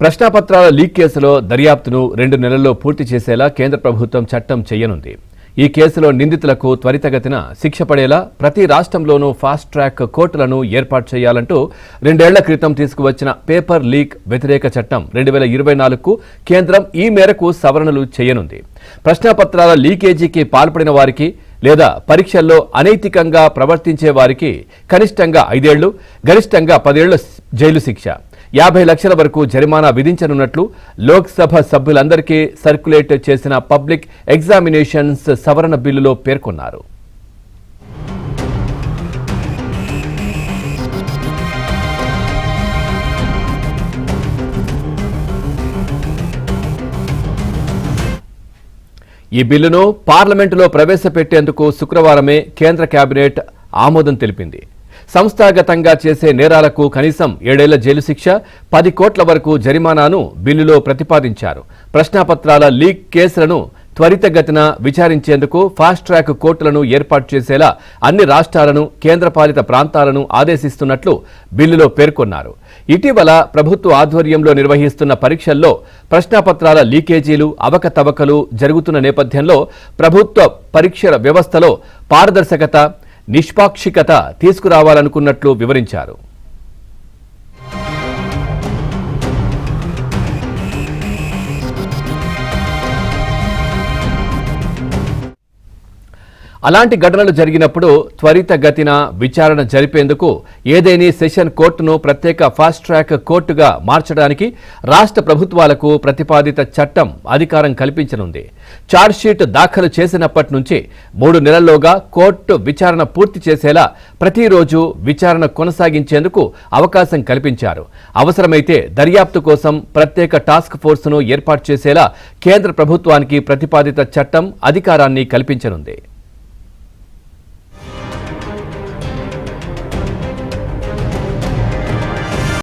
ప్రశ్నాపత్రాల leak కేసులో దర్యాప్తును 2 నెలల్లో పూర్తి చేసేలా కేంద్ర ప్రభుత్వం చట్టం చేయనుంది. ఈ కేసులో నిందితులకు త్వరితగతిన శిక్ష పడేలా ప్రతి రాష్ట్రంలోనూ ఫాస్ట్ ట్రాక్ కోర్టులను ఏర్పాటు చేయాలంటూ 2 ఏళ్ల క్రితం తీసుకువచ్చిన పేపర్ లీక్ వ్యతిరేక చట్టం 2024కు కేంద్రం ఈ మేరకు సవరణలు చేయనుంది. ప్రశ్నాపత్రాల లీకేజీకి పాల్పడిన వారికి లేదా పరీక్షల్లో అనైతికంగా ప్రవర్తించే వారికి కనిష్టంగా 5 ఏళ్లు, గరిష్టంగా 10 ఏళ్ల జైలు శిక్ష, 50 లక్షల వరకు జరిమానా విధించనున్నట్లు లోక్సభ సభ్యులందరికీ సర్క్యులేట్ చేసిన పబ్లిక్ ఎగ్జామినేషన్స్ సవరణ బిల్లులో పేర్కొన్నారు. ఈ బిల్లును పార్లమెంటులో ప్రవేశపెట్టేందుకు శుక్రవారమే కేంద్ర కేబినెట్ ఆమోదం తెలిపింది. సంస్థాగతంగా చేసే నేరాలకు కనీసం 7 ఏళ్ల జైలు శిక్ష, 10 కోట్ల వరకు జరిమానాను బిల్లులో ప్రతిపాదించారు. ప్రశ్నాపత్రాల లీక్ కేసులను త్వరితగతిన విచారించేందుకు ఫాస్ట్ ట్రాక్ కోర్టులను ఏర్పాటు చేసేలా అన్ని రాష్ట్రాలను, కేంద్రపాలిత ప్రాంతాలను ఆదేశిస్తున్నట్లు బిల్లులో పేర్కొన్నారు. ఇటీవల ప్రభుత్వ ఆధ్వర్యంలో నిర్వహిస్తున్న పరీక్షల్లో ప్రశ్నాపత్రాల లీకేజీలు, అవకతవకలు జరుగుతున్న నేపథ్యంలో ప్రభుత్వ పరీక్షల వ్యవస్థలో పారదర్శకత, నిష్పాక్షికత తీసుకురావాలనుకున్నట్లు వివరించారు. అలాంటి ఘటనలు జరిగినప్పుడు త్వరితగతిన విచారణ జరిపేందుకు ఏదేని సెషన్ కోర్టును ప్రత్యేక ఫాస్ట్ ట్రాక్ కోర్టుగా మార్చడానికి రాష్ట్ర ప్రభుత్వాలకు ప్రతిపాదిత చట్టం అధికారం కల్పించనుంది. ఛార్జ్షీట్ దాఖలు చేసినప్పటి నుంచి 3 నెలల్లోగా కోర్టు విచారణ పూర్తి చేసేలా ప్రతిరోజు విచారణ కొనసాగించేందుకు అవకాశం కల్పించారు. అవసరమైతే దర్యాప్తు కోసం ప్రత్యేక టాస్క్ ఫోర్సును ఏర్పాటు చేసేలా కేంద్ర ప్రభుత్వానికి ప్రతిపాదిత చట్టం అధికారాన్ని కల్పించనుంది.